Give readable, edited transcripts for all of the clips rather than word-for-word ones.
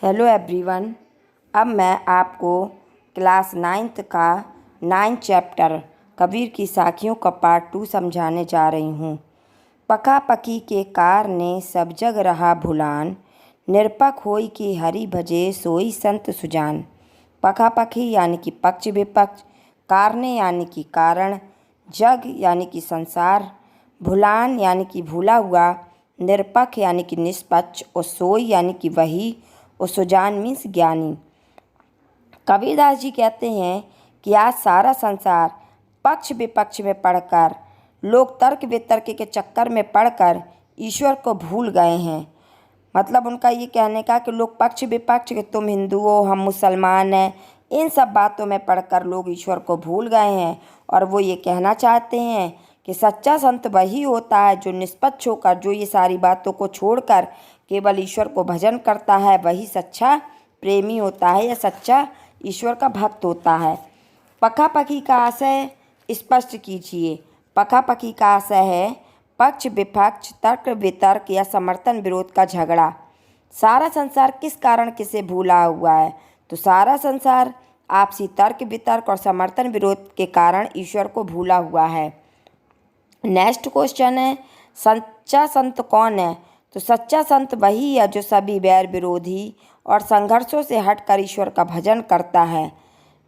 Hello everyone. अब मैं आपको क्लास 9th का 9th चैप्टर कबीर की साखियों का पार्ट 2 समझाने जा रही हूँ। पका पकी के कार ने सब जग रहा भुलान, निरपक होई कि हरि भजे सोई संत सुजान। पका पकी यानी कि पक्ष विपक्ष, कारने यानी कि कारण, जग यानी कि संसार, भुलान यानी कि भूला हुआ, निरपक यानी कि निष्पक्ष और सोई यानी कि वही और सुजान मीन्स ज्ञानी। कबीरदास जी कहते हैं कि आज सारा संसार पक्ष विपक्ष में पढ़कर, लोग तर्क वितर्क के चक्कर में पढ़कर ईश्वर को भूल गए हैं। मतलब उनका ये कहने का कि लोग पक्ष विपक्ष के तुम हिंदू हो हम मुसलमान हैं, इन सब बातों में पढ़कर लोग ईश्वर को भूल गए हैं। और वो ये कहना चाहते हैं कि सच्चा संत वही होता है जो निष्पक्ष होकर, जो ये सारी बातों को छोड़कर केवल ईश्वर को भजन करता है, वही सच्चा प्रेमी होता है या सच्चा ईश्वर का भक्त होता है। पका पकी का आशय स्पष्ट कीजिए। पका पकी का आशय है पक्ष विपक्ष, तर्क वितर्क या समर्थन विरोध का झगड़ा। सारा संसार किस कारण किसे भूला हुआ है? तो सारा संसार आपसी तर्क वितर्क और समर्थन विरोध के कारण ईश्वर को भूला हुआ है। नेक्स्ट क्वेश्चन है, सच्चा संत कौन है? तो सच्चा संत वही है जो सभी वैर विरोधी और संघर्षों से हटकर ईश्वर का भजन करता है।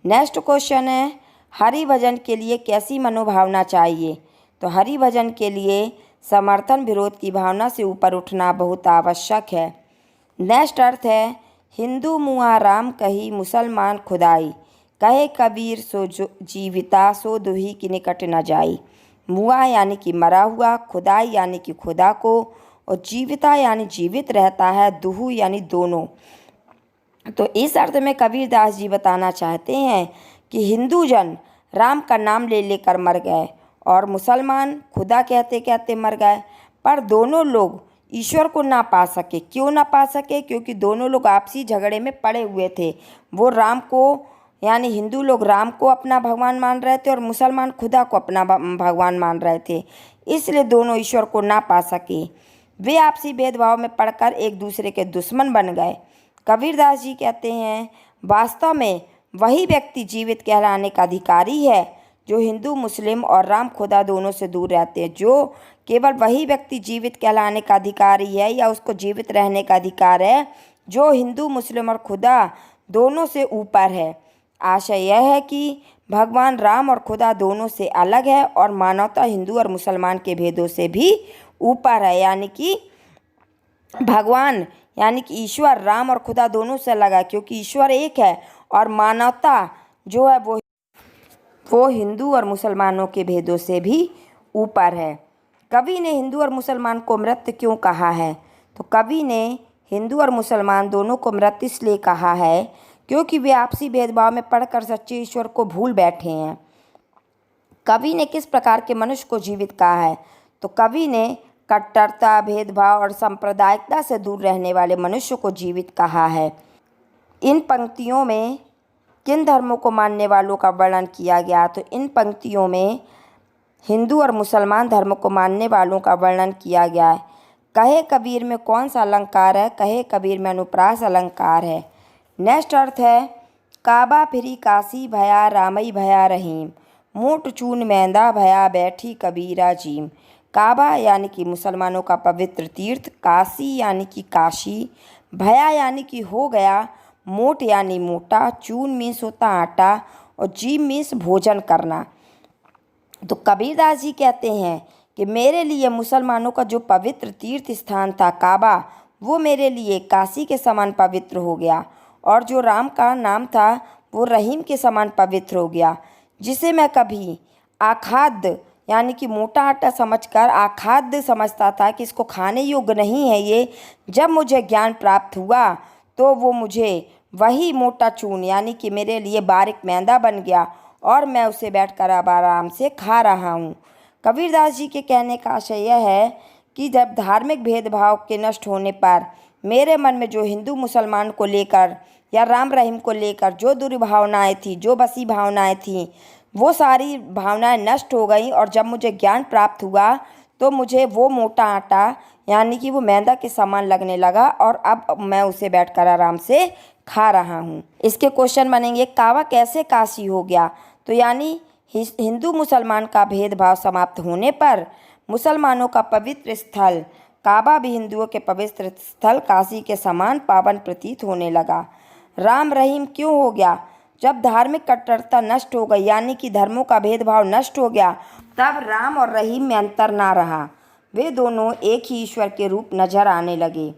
नेक्स्ट क्वेश्चन है, हरि भजन के लिए कैसी मनोभावना चाहिए? तो हरि भजन के लिए समर्थन विरोध की भावना से ऊपर उठना बहुत आवश्यक है। नेक्स्ट अर्थ है, हिंदू मुआ राम कही मुसलमान खुदाई, कहे कबीर सो जीविता सो दुही की निकट न जाई। मुआ यानी कि मरा हुआ, खुदाई यानी कि खुदा को, और जीविता यानी जीवित रहता है, दुहू यानी दोनों। तो इस अर्थ में कबीरदास जी बताना चाहते हैं कि हिंदू जन राम का नाम ले लेकर मर गए और मुसलमान खुदा कहते कहते मर गए, पर दोनों लोग ईश्वर को ना पा सके। क्यों ना पा सके? क्योंकि दोनों लोग आपसी झगड़े में पड़े हुए थे। वो राम को यानी हिंदू लोग राम को अपना भगवान मान रहे थे और मुसलमान खुदा को अपना भगवान मान रहे थे, इसलिए दोनों ईश्वर को ना पा सके। वे आपसी भेदभाव में पड़कर एक दूसरे के दुश्मन बन गए। कबीरदास जी कहते हैं वास्तव में वही व्यक्ति जीवित कहलाने का अधिकारी है जो हिंदू मुस्लिम और राम खुदा दोनों से दूर रहते हैं। जो केवल वही व्यक्ति जीवित कहलाने का अधिकारी है या उसको जीवित रहने का अधिकार है जो हिंदू मुस्लिम और खुदा दोनों से ऊपर है। आशय यह है कि भगवान राम और खुदा दोनों से अलग है और मानवता हिंदू और मुसलमान के भेदों से भी ऊपर है। यानी कि भगवान यानी कि ईश्वर राम और खुदा दोनों से अलग है, क्योंकि ईश्वर एक है और मानवता जो है वो हिंदू और मुसलमानों के भेदों से भी ऊपर है। कवि ने हिंदू और मुसलमान को मृत क्यों कहा है? तो कवि ने हिंदू और मुसलमान दोनों को मृत इसलिए कहा है क्योंकि वे आपसी भेदभाव में पड़कर सच्चे ईश्वर को भूल बैठे हैं। कवि ने किस प्रकार के मनुष्य को जीवित कहा है? तो कवि ने कट्टरता, भेदभाव और सांप्रदायिकता से दूर रहने वाले मनुष्य को जीवित कहा है। इन पंक्तियों में किन धर्मों को मानने वालों का वर्णन किया गया? तो इन पंक्तियों में हिंदू और मुसलमान धर्म को मानने वालों का वर्णन किया गया है। कहे कबीर में कौन सा अलंकार है? कहे कबीर में अनुप्रास अलंकार है। नेक्स्ट अर्थ है, काबा फिरी काशी भया रामई भया रहीम, मोट चून मैंदा भया बैठी कबीरा जीम। काबा यानी कि मुसलमानों का पवित्र तीर्थ, काशी यानी कि काशी, भया यानी कि हो गया, मोट यानी मोटा, चून मीन्स होता आटा और जीम मीन्स भोजन करना। तो कबीरदास जी कहते हैं कि मेरे लिए मुसलमानों का जो पवित्र तीर्थ स्थान था काबा, वो मेरे लिए काशी के समान पवित्र हो गया, और जो राम का नाम था वो रहीम के समान पवित्र हो गया, जिसे मैं कभी आखाद्य यानी कि मोटा आटा समझकर आखाद्य समझता था कि इसको खाने योग्य नहीं है ये। जब मुझे ज्ञान प्राप्त हुआ तो वो मुझे वही मोटा चून यानी कि मेरे लिए बारीक मैदा बन गया और मैं उसे बैठकर अब आराम से खा रहा हूँ। कबीरदास जी के कहने का आशय यह है कि जब धार्मिक भेदभाव के नष्ट होने पर मेरे मन में जो हिंदू मुसलमान को लेकर या राम रहीम को लेकर जो दुर्भावनाएँ थी, जो बसी भावनाएँ थीं, वो सारी भावनाएं नष्ट हो गई। और जब मुझे ज्ञान प्राप्त हुआ तो मुझे वो मोटा आटा यानी कि वो मैदा के समान लगने लगा और अब मैं उसे बैठकर आराम से खा रहा हूँ। इसके क्वेश्चन बनेंगे, काबा कैसे काशी हो गया? तो यानी हिंदू मुसलमान का भेदभाव समाप्त होने पर मुसलमानों का पवित्र स्थल काबा भी हिंदुओं के पवित्र स्थल काशी के समान पावन प्रतीत होने लगा। राम रहीम क्यों हो गया? जब धार्मिक कट्टरता नष्ट हो गई यानी कि धर्मों का भेदभाव नष्ट हो गया, तब राम और रहीम में अंतर ना रहा, वे दोनों एक ही ईश्वर के रूप नजर आने लगे।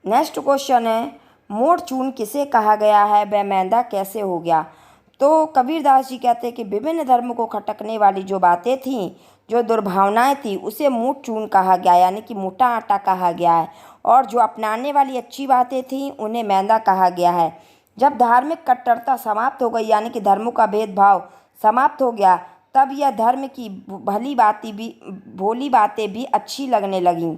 नेक्स्ट क्वेश्चन है, मोड़ चून किसे कहा गया है, वह मैदा कैसे हो गया? तो कबीरदास जी कहते हैं कि विभिन्न धर्मों को खटकने वाली जो बातें थीं, जो दुर्भावनाएं थी, उसे मूठ चून कहा गया यानी कि मोटा आटा कहा गया है, और जो अपनाने वाली अच्छी बातें थीं उन्हें मैदा कहा गया है। जब धार्मिक कट्टरता समाप्त हो गई यानी कि धर्मों का भेदभाव समाप्त हो गया, तब यह धर्म की भोली बातें भी अच्छी लगने लगीं।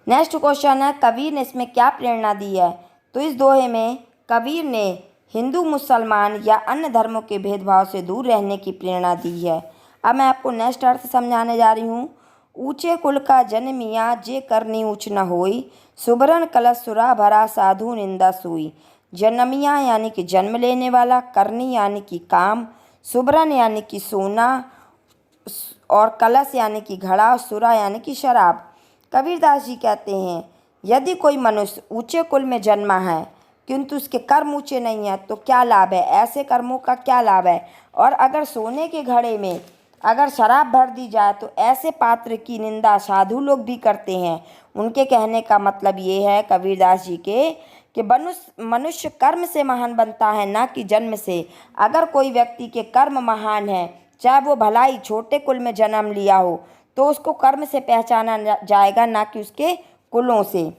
नेक्स्ट क्वेश्चन है, कबीर ने इसमें क्या प्रेरणा दी है? तो इस दोहे में कबीर ने हिंदू मुसलमान या अन्य धर्मों के भेदभाव से दूर रहने की प्रेरणा दी है। अब मैं आपको नेक्स्ट अर्थ समझाने जा रही हूँ। ऊंचे कुल का जन्मिया जे करनी ऊंच न होई, सुबरन कलश सुरा भरा साधु निंदा सोई। जन्मिया यानी कि जन्म लेने वाला, करनी यानी कि काम, सुबरन यानी कि सोना, और कलश यानी कि घड़ा, सुरा यानी कि शराब। कबीरदास जी कहते हैं, यदि कोई मनुष्य ऊंचे कुल में जन्मा है किंतु उसके कर्म ऊंचे नहीं हैं तो क्या लाभ है? ऐसे कर्मों का क्या लाभ है? और अगर सोने के घड़े में अगर शराब भर दी जाए तो ऐसे पात्र की निंदा साधु लोग भी करते हैं। उनके कहने का मतलब ये है कबीरदास जी के कि मनुष्य कर्म से महान बनता है, ना कि जन्म से। अगर कोई व्यक्ति के कर्म महान है, चाहे वो भलाई छोटे कुल में जन्म लिया हो, तो उसको कर्म से पहचाना जाएगा, ना कि उसके कुलों से।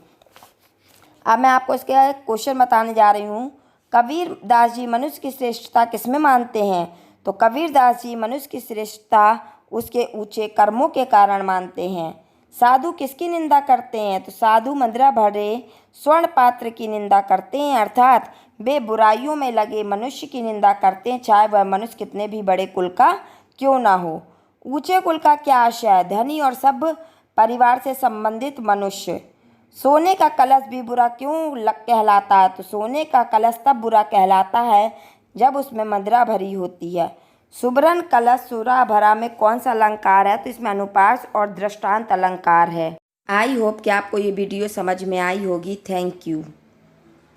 अब मैं आपको इसके क्वेश्चन बताने जा रही हूँ। कबीरदास जी मनुष्य की श्रेष्ठता किसमें मानते हैं? तो कबीरदास जी मनुष्य की श्रेष्ठता उसके ऊंचे कर्मों के कारण मानते हैं। साधु किसकी निंदा करते हैं? तो साधु मंदिरा भरे स्वर्ण पात्र की निंदा करते हैं, अर्थात वे बुराइयों में लगे मनुष्य की निंदा करते हैं, चाहे वह मनुष्य कितने भी बड़े कुल का क्यों ना हो। ऊंचे कुल का क्या आशय है? धनी और सब परिवार से संबंधित मनुष्य। सोने का कलश भी बुरा क्यों कहलाता है? तो सोने का कलश तब बुरा कहलाता है जब उसमें मदिरा भरी होती है। सुबरन कलश सुरा भरा में कौन सा अलंकार है? तो इसमें अनुप्रास और दृष्टांत अलंकार है। आई होप कि आपको ये वीडियो समझ में आई होगी। Thank you.